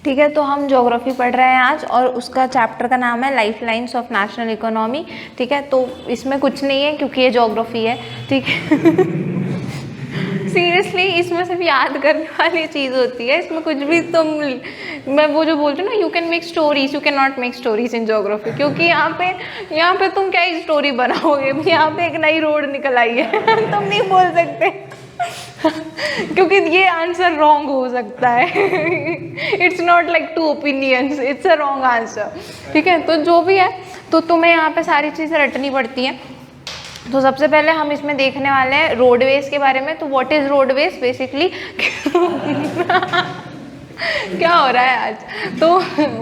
ठीक है, तो हम ज्योग्राफी पढ़ रहे हैं आज और उसका चैप्टर का नाम है life lines of national economy. ठीक है, तो इसमें कुछ नहीं है क्योंकि ये ज्योग्राफी है। ठीक है सीरियसली इसमें सिर्फ याद करने वाली चीज़ होती है, इसमें कुछ भी तुम, मैं वो जो बोलती हूँ ना, you can make stories, you can not make stories in geography, क्योंकि यहाँ पे तुम क्या स्टोरी बनाओगे। यहाँ पे एक नई रोड निकल आई है तुम नहीं बोल सकते क्योंकि ये आंसर रॉन्ग हो सकता है it's not like to opinions, it's a wrong answer. ठीक है, तो जो भी है, तो तुम्हें यहाँ पे सारी चीज़ें रटनी पड़ती हैं। तो सबसे पहले हम इसमें देखने वाले हैं रोडवेज के बारे में। तो व्हाट इज़ रोडवेज बेसिकली क्या हो रहा है आज। तो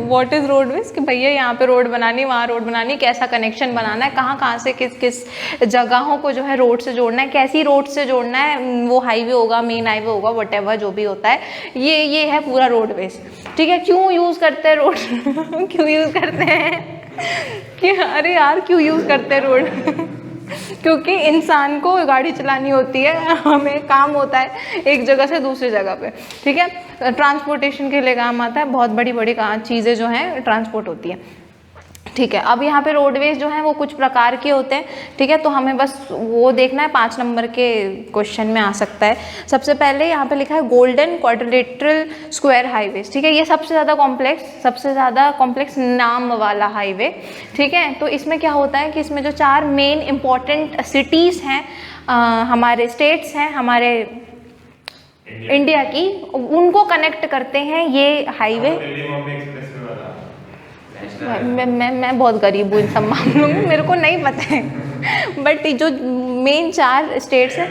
व्हाट इज़ रोडवेज कि भैया यहाँ पे रोड बनानी, वहाँ रोड बनानी, कैसा कनेक्शन बनाना है, कहाँ कहाँ से किस किस जगहों को जो है रोड से जोड़ना है, कैसी रोड से जोड़ना है, वो हाईवे होगा, मेन हाईवे होगा, व्हाटएवर जो भी होता है, ये है पूरा रोडवेज। ठीक है, क्यों यूज़ करते हैं रोड क्यों यूज़ करते हैं कि अरे यार क्यों यूज़ करते हैं रोड क्योंकि इंसान को गाड़ी चलानी होती है, हमें काम होता है एक जगह से दूसरी जगह पे। ठीक है, ट्रांसपोर्टेशन के लिए काम आता है, बहुत बड़ी बड़ी चीज़ें जो हैं ट्रांसपोर्ट होती हैं। ठीक है, अब यहाँ पे रोडवेज जो हैं वो कुछ प्रकार के होते हैं। ठीक है, तो हमें बस वो देखना है, 5 नंबर के क्वेश्चन में आ सकता है। सबसे पहले यहाँ पे लिखा है गोल्डन क्वाड्रिलेटरल स्क्वायर हाईवेज। ठीक है, ये सबसे ज़्यादा कॉम्प्लेक्स नाम वाला हाईवे। ठीक है, तो इसमें क्या होता है कि इसमें जो 4 मेन इम्पॉर्टेंट सिटीज़ हैं, हमारे स्टेट्स हैं, हमारे इंडिया की, उनको कनेक्ट करते हैं ये हाईवे। मैं बहुत गरीब हूँ इन सब मामलों में, मेरे को नहीं पता है बट जो मेन 4 स्टेट्स हैं,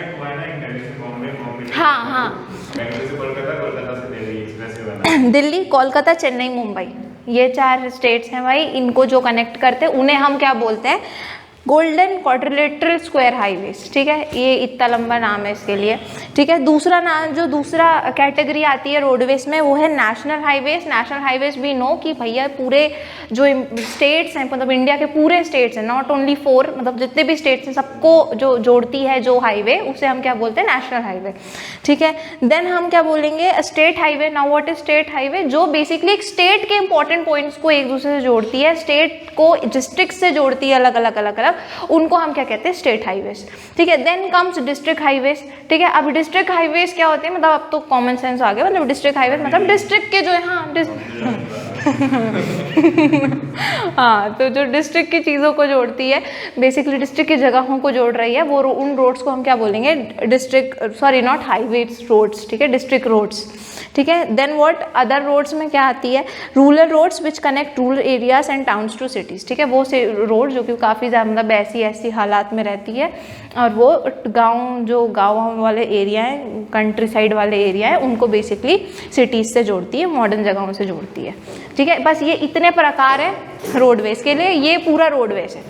हाँ दिल्ली, कोलकाता, चेन्नई, मुंबई, ये 4 स्टेट्स हैं भाई। इनको जो कनेक्ट करते हैं उन्हें हम क्या बोलते हैं, गोल्डन क्वाड्रिलेटरल स्क्वायर हाईवेज। ठीक है, ये इतना लंबा नाम है इसके लिए। ठीक है, दूसरा नाम, जो दूसरा कैटेगरी आती है रोडवेज में, वो है नेशनल हाईवेज। नेशनल हाईवेज भी नो कि भैया पूरे जो स्टेट्स हैं, मतलब इंडिया के पूरे स्टेट्स हैं, नॉट ओनली 4, मतलब जितने भी स्टेट्स हैं सबको जो जोड़ती है जो हाईवे, उसे हम क्या बोलते हैं, नेशनल हाईवे। ठीक है, देन हम क्या बोलेंगे, state highway. Now what is state highway, जो बेसिकली एक स्टेट के इंपॉर्टेंट पॉइंट्स को एक दूसरे से जोड़ती है, स्टेट को डिस्ट्रिक्ट से जोड़ती है, अलग अलग उनको हम क्या कहते हैं, स्टेट हाईवेज। ठीक है, देन कम्स डिस्ट्रिक्ट हाईवेज। ठीक है, अब डिस्ट्रिक्ट हाईवेज क्या होते हैं, मतलब अब तो कॉमन सेंस आ गया, मतलब डिस्ट्रिक्ट हाईवेज मतलब डिस्ट्रिक्ट के जो है, हाँ तो जो डिस्ट्रिक्ट की चीज़ों को जोड़ती है, बेसिकली डिस्ट्रिक्ट की जगहों को जोड़ रही है, वो उन रोड्स को हम क्या बोलेंगे, district, sorry not highways, roads. ठीक है, डिस्ट्रिक्ट रोड्स। ठीक है, देन व्हाट अदर रोड्स में क्या आती है, rural roads which connect rural areas and towns to cities. ठीक है, वो से रोड जो कि काफ़ी ज़्यादा मतलब ऐसी हालात में रहती है, और वो गाँव वाले एरिया हैं, कंट्री साइड वाले एरिया है, उनको बेसिकली सिटीज़ से जोड़ती है, मॉडर्न जगहों से जोड़ती है। ठीक है, बस ये इतने प्रकार है रोडवेज के लिए, ये पूरा रोडवेज है।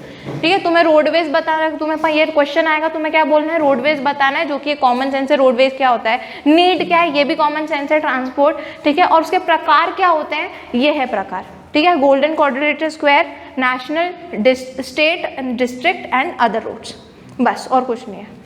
ठीक है, तुम्हें रोडवेज बताना है, तुम्हें ये क्वेश्चन आएगा, तुम्हें क्या बोलना है, रोडवेज बताना है, जो कि कॉमन सेंस है। रोडवेज क्या होता है, नीड क्या है, ये भी कॉमन सेंस है, ट्रांसपोर्ट। ठीक है, और उसके प्रकार क्या होते हैं, ये है प्रकार। ठीक है, golden quadrilateral square, national, state and district and other roads, बस और कुछ नहीं है।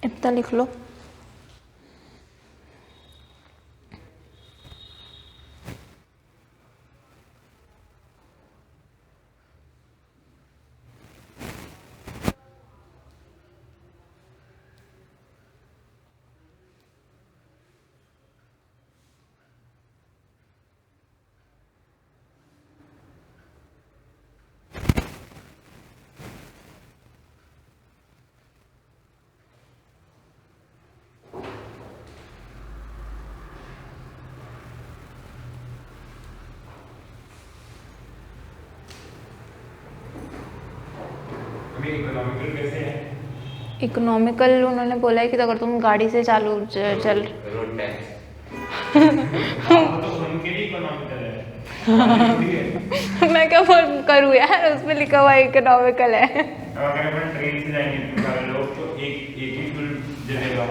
इतना लिख लो। इकोनॉमिकल कैसे है? इकोनॉमिकल उन्होंने बोला है कि अगर तुम गाड़ी से चल रोड टैक्स तो उनके लिए इकोनॉमिकल है। मैं क्या करूँ यार, उसमें लिखा हुआ इकोनॉमिकल है। अगर अपन ट्रेन से जाएंगे तो सारे लोग तो एक ही फ्यूल जलेगा,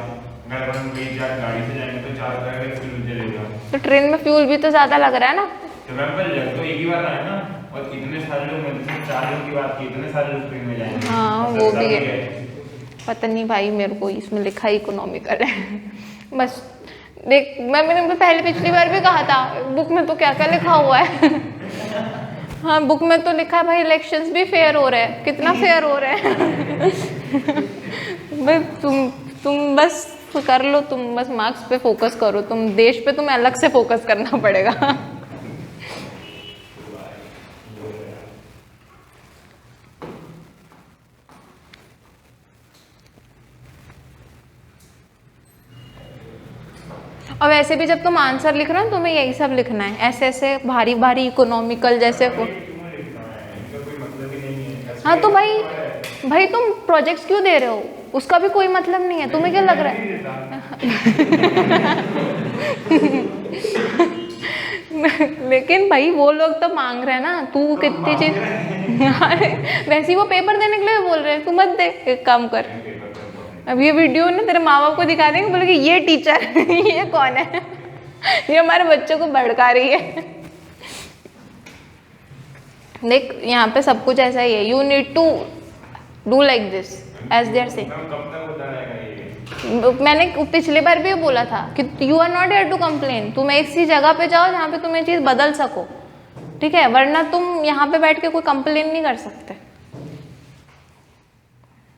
अगर अपन कहीं गाड़ी से जाएंगे तो 4 तरह का फ्यूल जलेगा। तो ट्रेन में फ्यूल भी तो ज़्यादा लग रहा है ना। तो मैम पर लग तो एक ही बार रहा है ना, और इतने सारे लोग, मतलब 4 लोग की बात की, इतने सारे लोग ट्रेन में जाएंगे। हाँ वो भी है, पता नहीं भाई, मेरे को इसमें लिखा है इकोनॉमिकल है बस। देख मैंने पहले पिछली बार भी कहा था, बुक में तो क्या क्या लिखा हुआ है हाँ बुक में तो लिखा है भाई इलेक्शंस भी फेयर हो रहे हैं, कितना फेयर हो रहे हैं भाई तुम बस कर लो, तुम बस मार्क्स पे फोकस करो, तुम देश पे तुम्हें अलग से फोकस करना पड़ेगा और वैसे भी जब तुम आंसर लिख रहे हो तुम्हें यही सब लिखना है, ऐसे ऐसे भारी भारी इकोनॉमिकल जैसे को। हाँ तो भाई तुम प्रोजेक्ट्स क्यों दे रहे हो, उसका भी कोई मतलब नहीं है, तुम्हें क्या लग रहा है लेकिन भाई वो लोग तो मांग रहे हैं ना, तू कितनी चीज वैसे ही वो पेपर देने के लिए बोल रहे हैं, तू मत दे, एक काम कर, अब ये वीडियो ना तेरे माँ बाप को दिखा देंगे, बोले कि ये टीचर ये कौन है ये हमारे बच्चों को भड़का रही है देख यहाँ पे सब कुछ ऐसा ही है, you need to do like this as there say. मैंने पिछली बार भी बोला था कि you are not here to complain, तुम ऐसी जगह पे जाओ जहाँ पे तुम ये चीज़ बदल सको, ठीक है, वरना तुम यहाँ पे बैठ के कोई कंप्लेन नहीं कर सकते।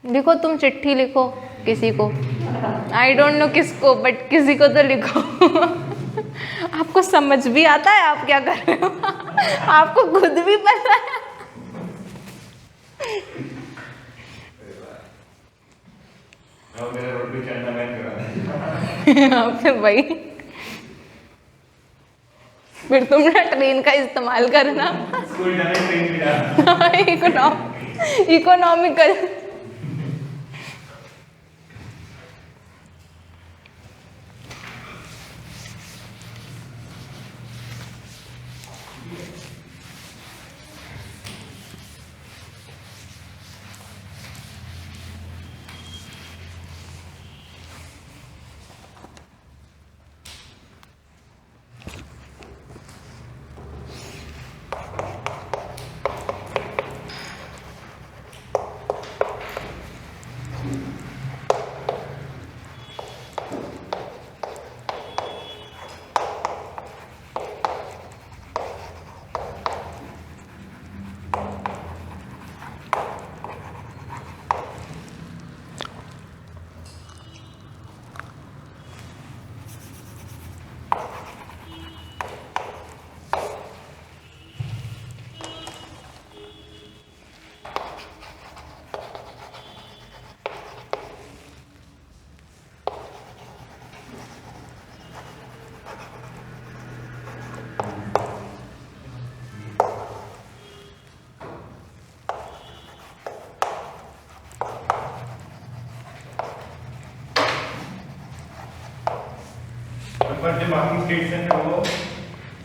लिखो, तुम चिट्ठी लिखो किसी को, आई डोंट नो किसको, बट किसी को तो लिखो आपको समझ भी आता है आप क्या कर रहे हो आपको खुद भी पता है फिर भाई फिर तुम ना ट्रेन का इस्तेमाल करना इकोनॉमिकल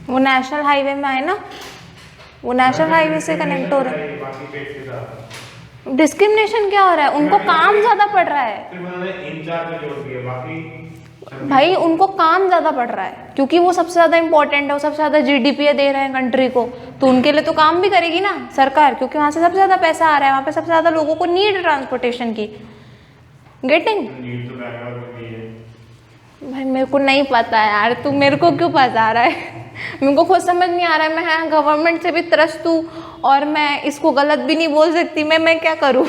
वो नेशनल हाईवे में आए ना, वो नेशनल हाईवे से कनेक्ट हो रहा है। डिस्क्रिमिनेशन क्या हो रहा है, उनको काम ज्यादा पड़ रहा है भाई, उनको काम ज्यादा पड़ रहा है क्योंकि वो सबसे ज्यादा इंपॉर्टेंट है, वो सबसे ज्यादा जीडीपी दे रहे हैं कंट्री को, तो उनके लिए तो काम भी करेगी ना सरकार, क्योंकि वहां से सबसे ज्यादा पैसा आ रहा है, वहां पे सबसे ज्यादा लोगों को नीड ट्रांसपोर्टेशन की। गेटिंग। तो नीड तो बैकग्राउंड में भी है। भाई मेरे को नहीं पता यार, तू मेरे को क्यों बता रहा है? मेरे को खुद समझ नहीं आ रहा है। मैं गवर्नमेंट से भी त्रस्त हूँ और मैं इसको गलत भी नहीं बोल सकती। मैं क्या करूँ?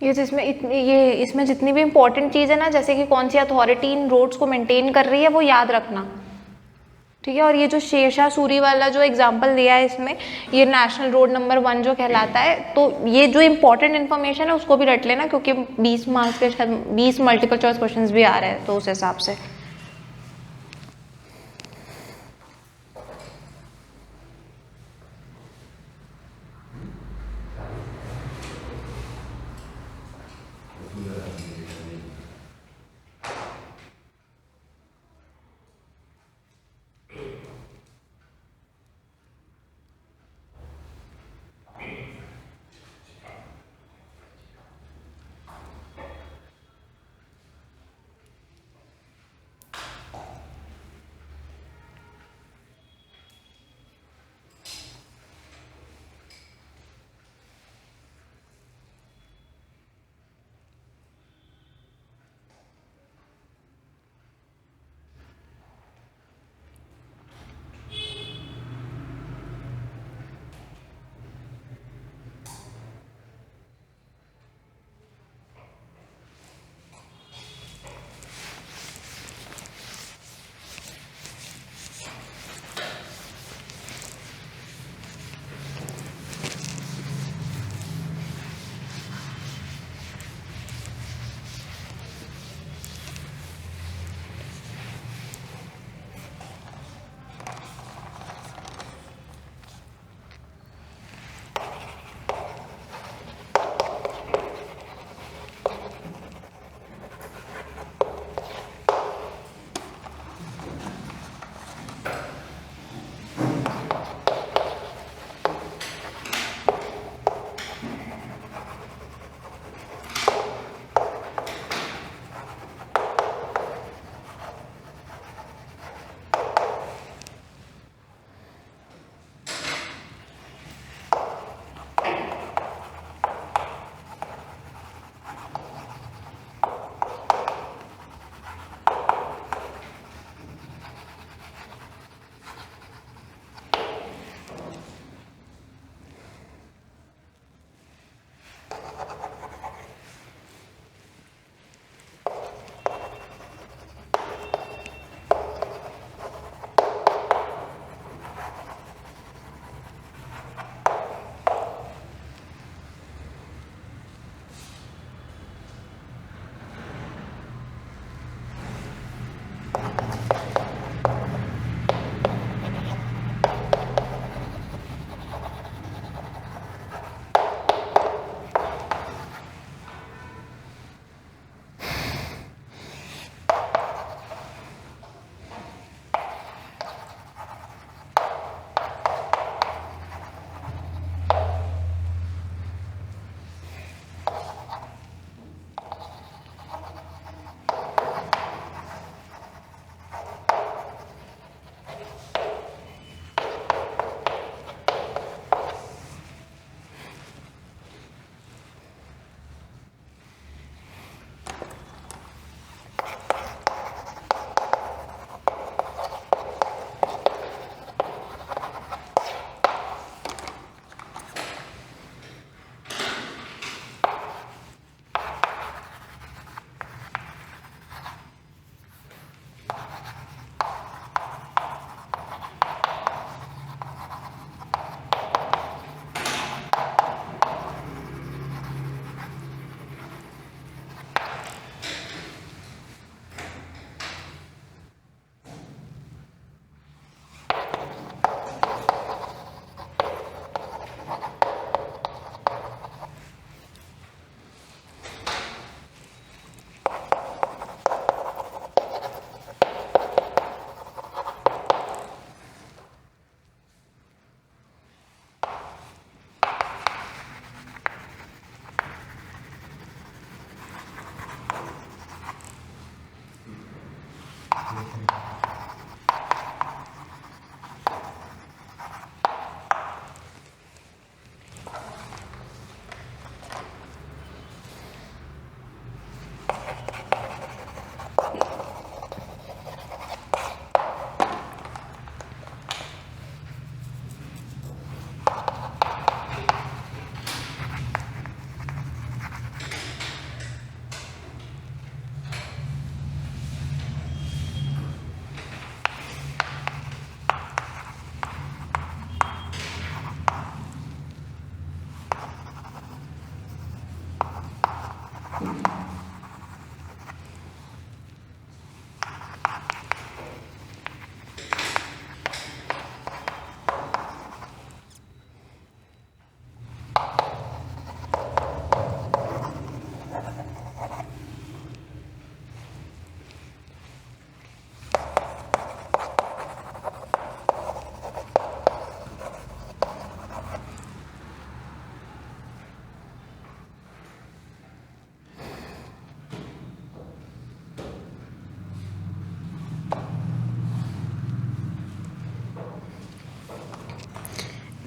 ये जिसमें इतनी ये इसमें जितनी भी इम्पोर्टेंट चीज़ है ना, जैसे कि कौन सी अथॉरिटी इन रोड्स को मेंटेन कर रही है, वो याद रखना, ठीक है। और ये जो शेरशाह सूरी वाला जो एग्जांपल दिया है इसमें, ये नेशनल रोड नंबर 1 जो कहलाता है, तो ये जो इम्पोर्टेंट इन्फॉर्मेशन है उसको भी रट लेना, क्योंकि 20 मार्क्स के शायद 20 मल्टीपल चॉइस क्वेश्चंस भी आ रहे हैं, तो उस हिसाब से।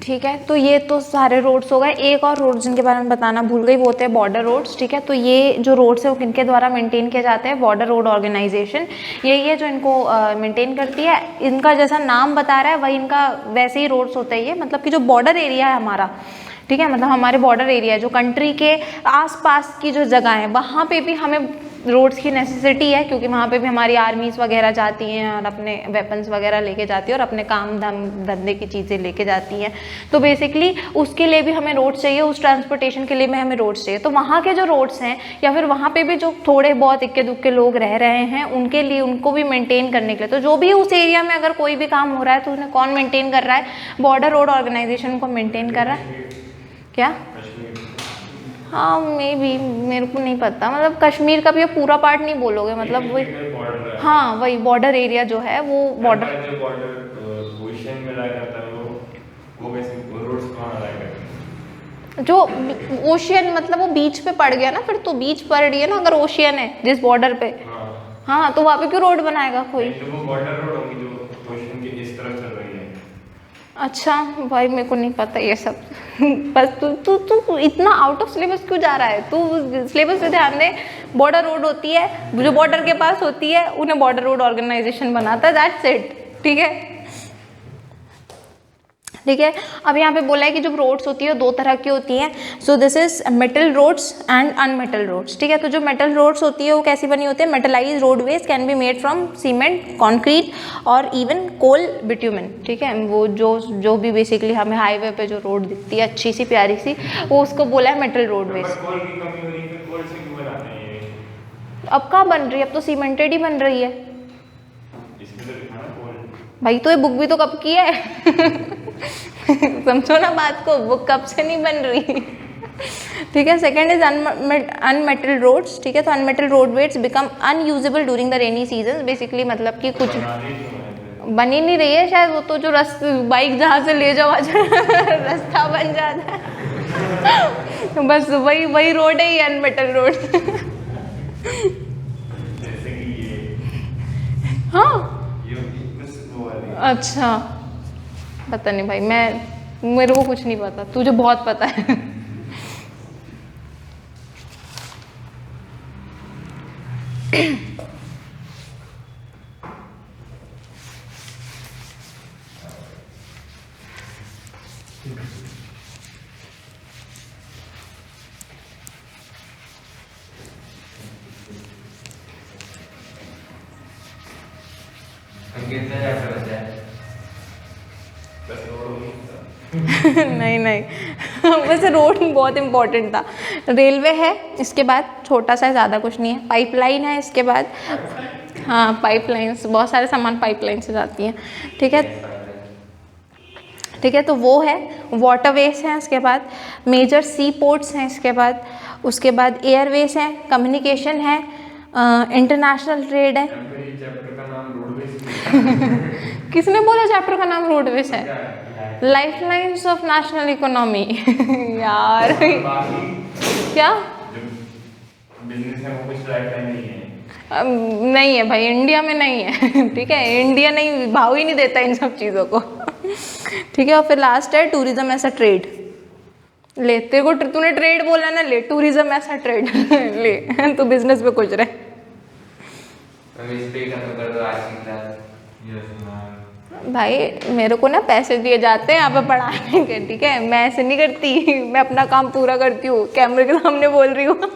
ठीक है, तो ये तो सारे रोड्स हो गए। एक और रोड जिनके बारे में बताना भूल गई, वो होते हैं बॉर्डर रोड्स। ठीक है, तो ये जो रोड्स है वो किनके द्वारा मेंटेन किए जाते हैं? बॉर्डर रोड ऑर्गेनाइजेशन, यही है जो इनको मेंटेन करती है। इनका जैसा नाम बता रहा है वही इनका वैसे ही रोड्स होते हैं ये, मतलब कि जो बॉर्डर एरिया है हमारा, ठीक है, मतलब हमारे बॉर्डर एरिया जो कंट्री के आसपास की जो जगह है वहाँ पे भी हमें रोड्स की नेसेसिटी है, क्योंकि वहाँ पे भी हमारी आर्मीज वगैरह जाती हैं और अपने वेपन्स वगैरह लेके जाती है और अपने काम धाम धंधे की चीज़ें लेके जाती हैं। तो बेसिकली उसके लिए भी हमें रोड्स चाहिए, उस ट्रांसपोर्टेशन के लिए भी हमें रोड्स चाहिए। तो वहाँ के जो रोड्स हैं या फिर वहाँ पे भी जो थोड़े बहुत इक्के दुक्के लोग रह रहे हैं उनके लिए, उनको भी मेंटेन करने के लिए, तो जो भी उस एरिया में अगर कोई भी काम हो रहा है तो उन्हें कौन मेंटेन कर रहा है? बॉर्डर रोड ऑर्गेनाइजेशन को मेंटेन कर रहा है। क्या? हाँ मे बी, मेरे को नहीं पता, मतलब कश्मीर का भी पूरा पार्ट नहीं बोलोगे, मतलब वही, हाँ वही बॉर्डर एरिया जो है वो बॉर्डर ओशन में लाया करता है वो वैसे रोड्स कौन अलाउ करता है? जो ओशियन, मतलब वो बीच पे पड़ गया ना, फिर तो बीच पड़ रही है ना अगर ओशियन है जिस बॉर्डर पे। हाँ तो वहाँ पे क्यों रोड बनाएगा कोई? तो वो बॉर्डर रोड होगी जो ओशन के इस तरफ चल रही है। अच्छा भाई मेरे को नहीं पता ये सब बस तू इतना आउट ऑफ सिलेबस क्यों जा रहा है? तू सिलेबस पे ध्यान दे। बॉर्डर रोड होती है जो बॉर्डर के पास होती है उन्हें बॉर्डर रोड ऑर्गेनाइजेशन बनाता है, दैट्स इट। ठीक है, ठीक है। अब यहाँ पे बोला है कि जो रोड्स होती है दो तरह की होती हैं। So this is metal roads and unmetal roads. ठीक है, तो जो मेटल रोड्स होती है वो कैसी बनी होती है? Metallise roadways can be made from cement, concrete और इवन कोल बिट्यूमन। ठीक है, वो जो भी बेसिकली हमें हाईवे पे जो रोड दिखती है अच्छी सी प्यारी सी, वो उसको बोला है मेटल रोडवेज। अब कहाँ बन रही है? अब तो सीमेंटेड ही बन रही है भाई। तो ये बुक भी तो कब की है समझो ना बात को, बुक कब से नहीं बन रही ठीक है। Second is unmetal roads. ठीक है, तो unmetal roadways become unusable during the rainy season. Basically मतलब कि कुछ बन ही नहीं रही है शायद, वो तो जो बाइक जहाँ से ले जाओ रास्ता बन जाता है बस वही रोड है ये अनमेटल रोड हाँ अच्छा, पता नहीं भाई, मेरे को कुछ नहीं पता, तुझे बहुत पता है नहीं नहीं वैसे रोड बहुत इम्पोर्टेंट था। रेलवे है, इसके बाद छोटा सा, ज़्यादा कुछ नहीं है। पाइपलाइन है इसके बाद, हाँ पाइपलाइंस, बहुत सारे सामान पाइपलाइन से जाती हैं। ठीक है, ठीक है, तो वो है। वाटरवेज हैं इसके बाद, मेजर सी पोर्ट्स हैं इसके बाद, उसके बाद एयरवेज हैं, कम्युनिकेशन है, इंटरनेशनल ट्रेड है किसने बोला चैप्टर का नाम रोडवेज है? लाइफलाइंस ऑफ नेशनल इकोनॉमी यार क्या बिजनेस है वो कुछ लाइफलाइन नहीं है। नहीं है भाई, इंडिया में नहीं है ठीक है, इंडिया नहीं, भाव ही नहीं देता इन सब चीज़ों को ठीक है। और फिर लास्ट है टूरिज्म एज अ ट्रेड। ले, तेरे को तूने ट्रेड बोला ना, ले टूरिज्म एज अ ट्रेड ले तो बिजनेस पे कुछ रहे। भाई मेरे को ना पैसे दिए जाते हैं यहाँ पे पढ़ाने के, ठीक है, मैं ऐसे नहीं करती, मैं अपना काम पूरा करती हूँ, कैमरे के सामने बोल रही हूँ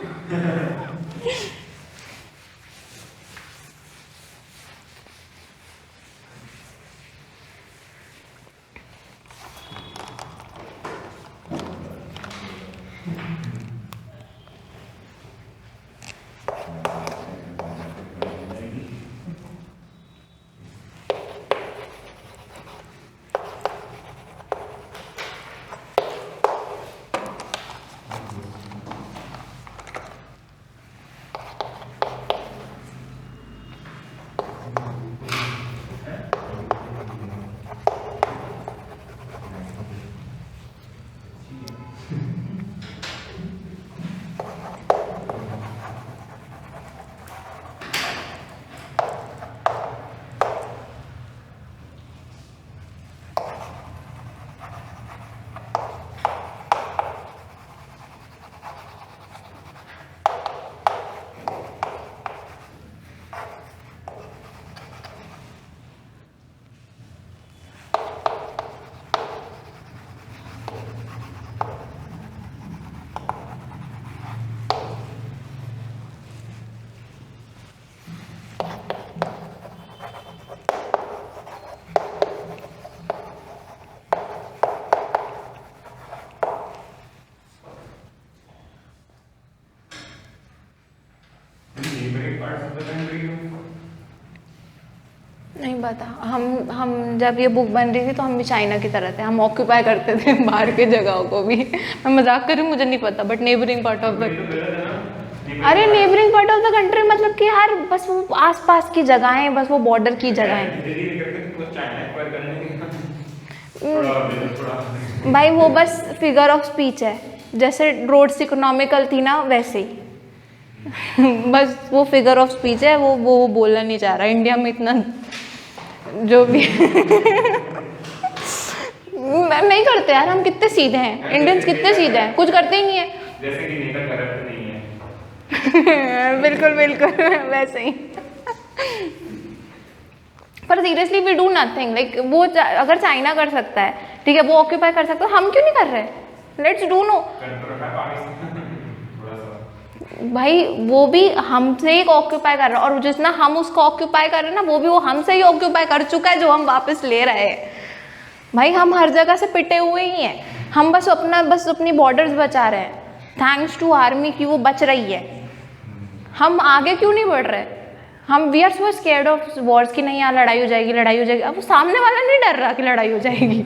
नहीं पता, हम जब ये बुक बन रही थी तो हम भी चाइना की तरह थे, हम ऑक्यूपाई करते थे बाहर की जगहों को भी। मैं मजाक कर रही हूँ, मुझे नहीं पता, but neighbouring part of the, अरे neighbouring part of the country मतलब कि यार बस वो आसपास की जगहें, बस वो बॉर्डर की जगहें। भाई वो बस फिगर ऑफ स्पीच है, जैसे रोड्स इकोनॉमिकल थी ना वैसे ही। बस वो फिगर ऑफ स्पीच है, वो बोलना नहीं चाह रहा। इंडिया में इतना जो भी नहीं करते यार, हम कितने सीधे हैं, इंडियंस कितने सीधे हैं, कुछ करते ही नहीं है। जैसे कि नेता करप्ट नहीं है। बिल्कुल बिल्कुल वैसे ही। पर seriously we do nothing, like वो अगर चाइना कर सकता है, ठीक है, वो ऑक्यूपाई कर सकता है, हम क्यों नहीं कर रहे? लेट्स डू नो भाई, वो भी हमसे ही ऑक्यूपाई कर रहा है, और जितना हम उसको ऑक्यूपाई कर रहे हैं ना, वो भी वो हमसे ही ऑक्यूपाई कर चुका है जो हम वापस ले रहे हैं। भाई हम हर जगह से पिटे हुए ही हैं, हम बस अपनी बॉर्डर्स बचा रहे हैं, थैंक्स टू आर्मी की वो बच रही है। हम आगे क्यों नहीं बढ़ रहे? हम we are so scared of wars कि नहीं यार लड़ाई हो जाएगी, लड़ाई हो जाएगी। अब वो सामने वाला नहीं डर रहा कि लड़ाई हो जाएगी।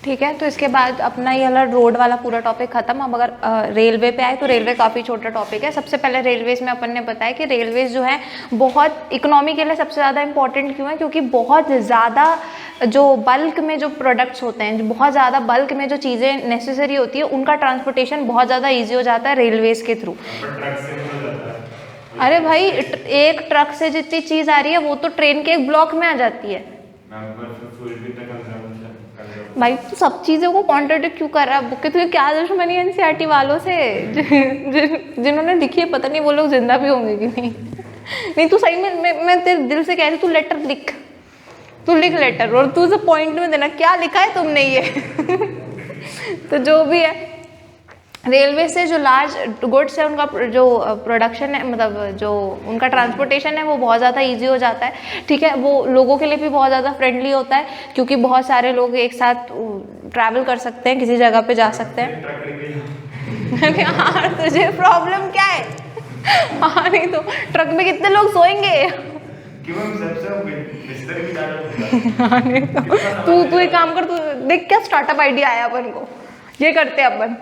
ठीक है, तो इसके बाद अपना ये वाला रोड वाला पूरा टॉपिक खत्म। अब अगर रेलवे पे आए तो रेलवे काफ़ी छोटा टॉपिक है। सबसे पहले रेलवेज में अपन ने बताया कि रेलवेज जो है बहुत इकोनॉमी के लिए सबसे ज़्यादा इंपॉर्टेंट क्यों है, क्योंकि बहुत ज़्यादा जो बल्क में जो प्रोडक्ट्स होते हैं, जो बहुत ज़्यादा बल्क में जो चीज़ें नेसेसरी होती है, उनका ट्रांसपोर्टेशन बहुत ज़्यादा ईजी हो जाता है रेलवेज़ के थ्रू। अरे भाई, एक ट्रक से जितनी चीज़ आ रही है वो तो ट्रेन के एक ब्लॉक में आ जाती है। भाई तो सब चीज़ों को कॉन्ट्रडिक्ट क्यों कर रहा है? बुक के तुझे क्या दुश्मनी है एनसीईआरटी वालों से? जिन्होंने लिखी है पता नहीं वो लोग जिंदा भी होंगे कि नहीं। नहीं तू सही में, मैं तेरे दिल से कह रही, तू लेटर लिख, तू लिख लेटर, और तू उसे पॉइंट में देना क्या लिखा है तुमने ये। तो जो भी है, रेलवे से जो लार्ज गुड्स है उनका जो प्रोडक्शन है, मतलब जो उनका ट्रांसपोर्टेशन है वो बहुत ज़्यादा इजी हो जाता है। ठीक है, वो लोगों के लिए भी बहुत ज़्यादा फ्रेंडली होता है, क्योंकि बहुत सारे लोग एक साथ ट्रैवल कर सकते हैं, किसी जगह पे जा सकते हैं। यार तुझे प्रॉब्लम क्या है? हाँ नहीं तो ट्रक में कितने लोग सोएंगे? हाँ नहीं तो तू एक काम कर, तू देख क्या स्टार्टअप आइडिया आया अपन को, ये करते हैं अपन।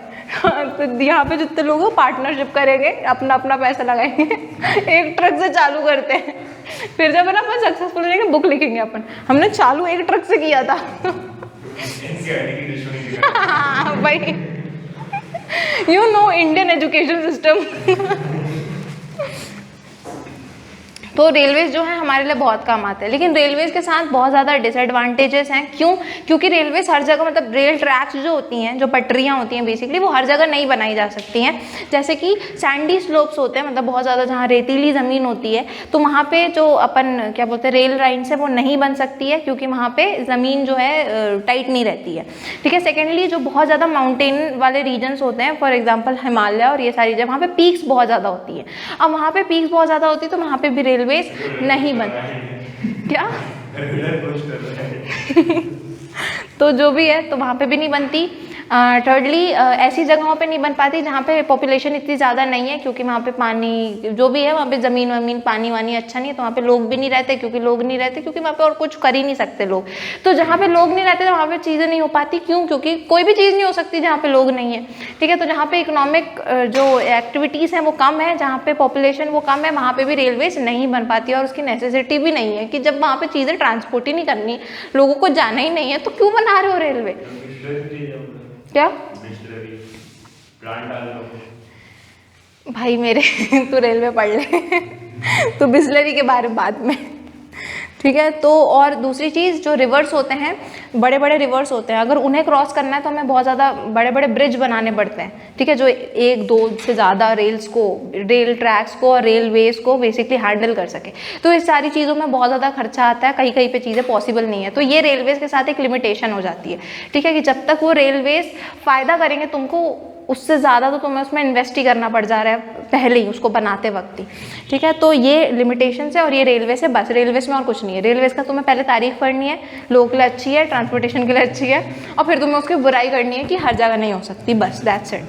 तो यहाँ पे जितने लोग हैं पार्टनरशिप करेंगे, अपना अपना पैसा लगाएंगे, एक ट्रक से चालू करते हैं, फिर जब ना अपन सक्सेसफुल हो जाएंगे बुक लिखेंगे अपन, हमने चालू एक ट्रक से किया था। भाई you know Indian education system. तो रेलवेज जो है हमारे लिए बहुत काम आते हैं, लेकिन रेलवेज के साथ बहुत ज़्यादा डिसएडवांटेजेस हैं। क्यों? क्योंकि रेलवेज हर जगह, मतलब रेल ट्रैक्स जो होती हैं, जो पटरियाँ होती हैं बेसिकली, वो हर जगह नहीं बनाई जा सकती हैं। जैसे कि सैंडी स्लोप्स होते हैं, मतलब बहुत ज़्यादा जहाँ रेतीली ज़मीन होती है, तो वहाँ पे जो अपन क्या बोलते हैं रेल लाइन्स है वो नहीं बन सकती है, क्योंकि वहाँ पे ज़मीन जो है टाइट नहीं रहती है। ठीक है, सेकेंडली जो बहुत ज़्यादा माउंटेन वाले रीजन्स होते हैं, फॉर एग्जाम्पल हिमालय और ये सारी जगह, वहाँ पे पीक्स बहुत ज़्यादा होती है। अब वहाँ पे पीक्स बहुत ज़्यादा होती है तो वहाँ पे भी रेलवेज नहीं बन, क्या तो जो भी है तो वहाँ पे भी नहीं बनती। थर्डली ऐसी जगहों पे नहीं बन पाती जहाँ पे पॉपुलेशन इतनी ज़्यादा नहीं है, क्योंकि वहाँ पे पानी जो भी है, वहाँ पे ज़मीन वमीन पानी वानी अच्छा नहीं है, तो वहाँ पे लोग भी नहीं रहते, क्योंकि लोग नहीं रहते, क्योंकि वहाँ पे और कुछ कर ही नहीं सकते लोग। तो जहाँ पे लोग नहीं रहते तो वहाँ पे चीज़ें नहीं हो पाती। क्यों? क्योंकि कोई भी चीज़ नहीं हो सकती जहाँ पे लोग नहीं है। ठीक है, तो जहाँ पे इकोनॉमिक जो एक्टिविटीज़ हैं वो कम है, जहाँ पे पॉपुलेशन वो कम है, वहाँ पे भी रेलवेज नहीं बन पाती, और उसकी नेसेसिटी भी नहीं है कि जब वहाँ पे चीज़ें ट्रांसपोर्ट ही नहीं करनी, लोगों को जाना ही नहीं है, तो क्यों बना रहे हो रेलवे? क्या भाई मेरे तू रेलवे पढ़ ले, तो बिस्लरी के बारे में बाद में। ठीक है, तो और दूसरी चीज़, जो रिवर्स होते हैं, बड़े बड़े रिवर्स होते हैं, अगर उन्हें क्रॉस करना है तो हमें बहुत ज़्यादा बड़े बड़े ब्रिज बनाने पड़ते हैं। ठीक है, जो एक दो से ज़्यादा रेल ट्रैक्स को और रेलवेज को बेसिकली हैंडल कर सके। तो इस सारी चीज़ों में बहुत ज़्यादा खर्चा आता है, कहीं कहीं पे चीज़ें पॉसिबल नहीं है, तो ये रेलवेज के साथ एक लिमिटेशन हो जाती है। ठीक है, कि जब तक वो रेलवेज फ़ायदा करेंगे तुमको, उससे ज़्यादा तो तुम्हें उसमें इन्वेस्ट ही करना पड़ जा रहा है पहले ही, उसको बनाते वक्त ही। ठीक है, तो ये लिमिटेशन है, और ये रेलवे से बस, रेलवेज में और कुछ नहीं है। रेलवेज का तुम्हें पहले तारीफ करनी है, लोगों के लिए अच्छी है, ट्रांसपोर्टेशन के लिए अच्छी है, और फिर तुम्हें उसकी बुराई करनी है कि हर जगह नहीं हो सकती, बस दैट्स इट।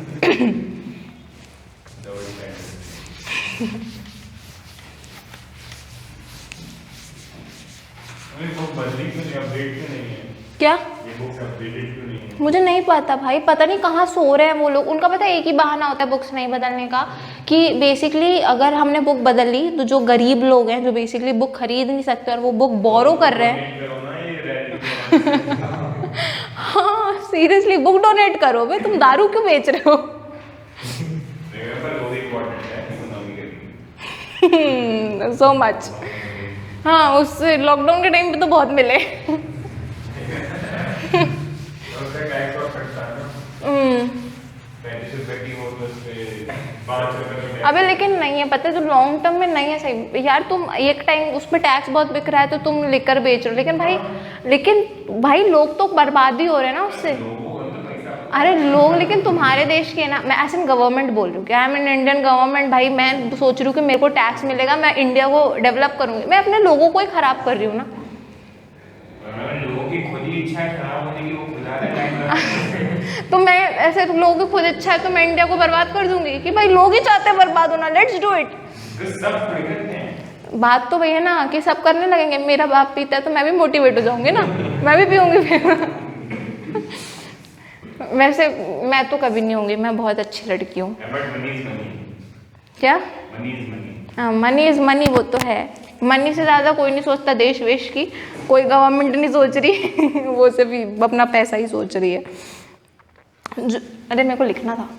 क्या? मुझे नहीं पता भाई, पता नहीं कहाँ सो रहे हैं वो लोग। उनका पता है एक ही बहाना होता है बुक्स नहीं बदलने का, कि बेसिकली अगर हमने बुक बदल ली तो जो गरीब लोग हैं, जो बेसिकली बुक खरीद नहीं सकते और वो बुक बोरो कर रहे हैं, हाँ सीरियसली बुक डोनेट करो भाई, तुम दारू क्यों बेच रहे हो? So much. हाँ, उस लॉकडाउन के टाइम पे तो बहुत मिले। अबे लेकिन नहीं है, पता है जो लॉन्ग टर्म में नहीं है सही यार। तुम एक टाइम उसमें टैक्स बहुत बिक रहा है तो तुम लिकर बेच रहे हो, लेकिन भाई लोग तो बर्बाद ही हो रहे हैं ना उससे। अरे लोग, लेकिन तुम्हारे देश के ना, मैं ऐसे गवर्नमेंट बोल रही हूँ, क्या मैं इंडियन गवर्नमेंट, भाई मैं सोच रही हूँ कि मेरे को टैक्स मिलेगा, मैं इंडिया को डेवलप करूँगी, मैं अपने लोगों को ही खराब कर रही हूँ ना। लोगों की खुद ही इच्छा है खराब होने की, वो खुदा तो मैं ऐसे लोगों की खुद इच्छा है तो मैं इंडिया को बर्बाद कर दूंगी कि भाई लोग ही चाहते हैं बर्बाद होना, लेट्स डू इट। बात तो वही है ना कि सब करने लगेंगे। मेरा बाप पीता है तो मैं भी मोटिवेट हो जाऊंगी ना, मैं भी पीऊंगी फिर। वैसे मैं तो कभी नहीं होंगी, मैं बहुत अच्छी लड़की हूँ। But money is money. क्या? Money is money. हाँ, मनी इज मनी, वो तो है। मनी से ज़्यादा कोई नहीं सोचता देश वेश की, कोई गवर्नमेंट नहीं सोच रही वो सिर्फ अपना पैसा ही सोच रही है। अरे मेरे को लिखना था।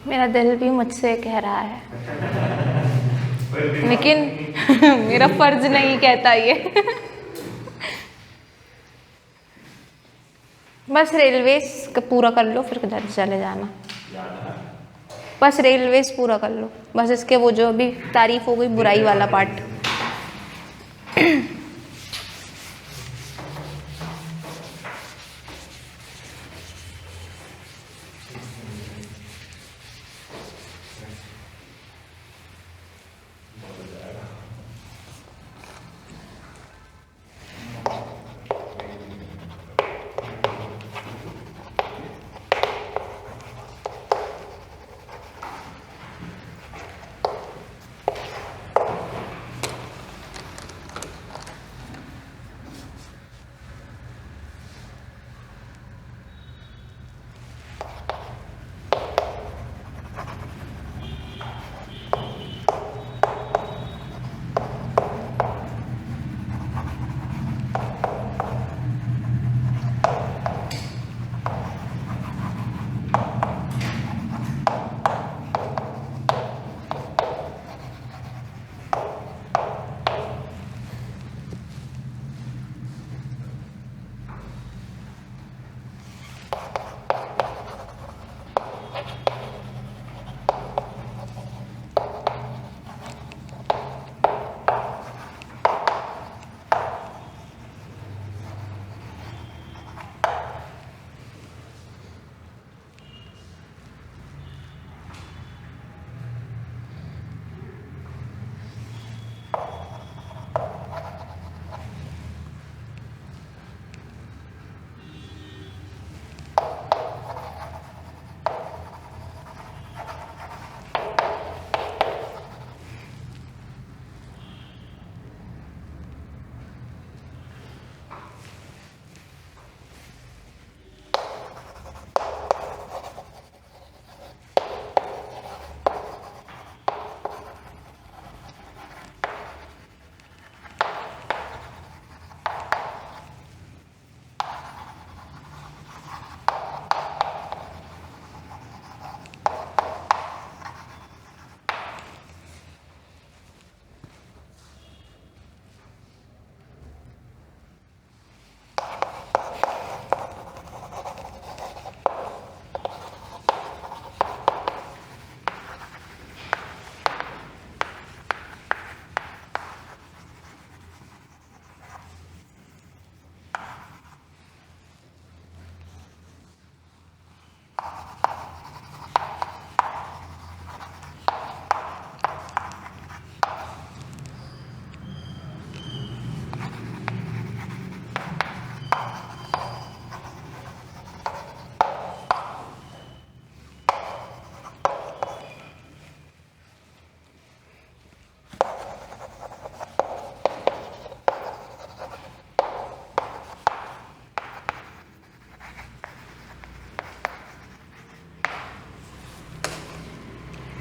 मेरा दिल भी मुझसे कह रहा है लेकिन मेरा फर्ज नहीं कहता ये बस रेलवेज पूरा कर लो फिर चले जाना। बस रेलवेज पूरा कर लो, बस इसके वो जो अभी तारीफ हो गई बुराई वाला पार्ट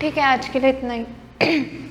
ठीक है, आज के लिए इतना ही।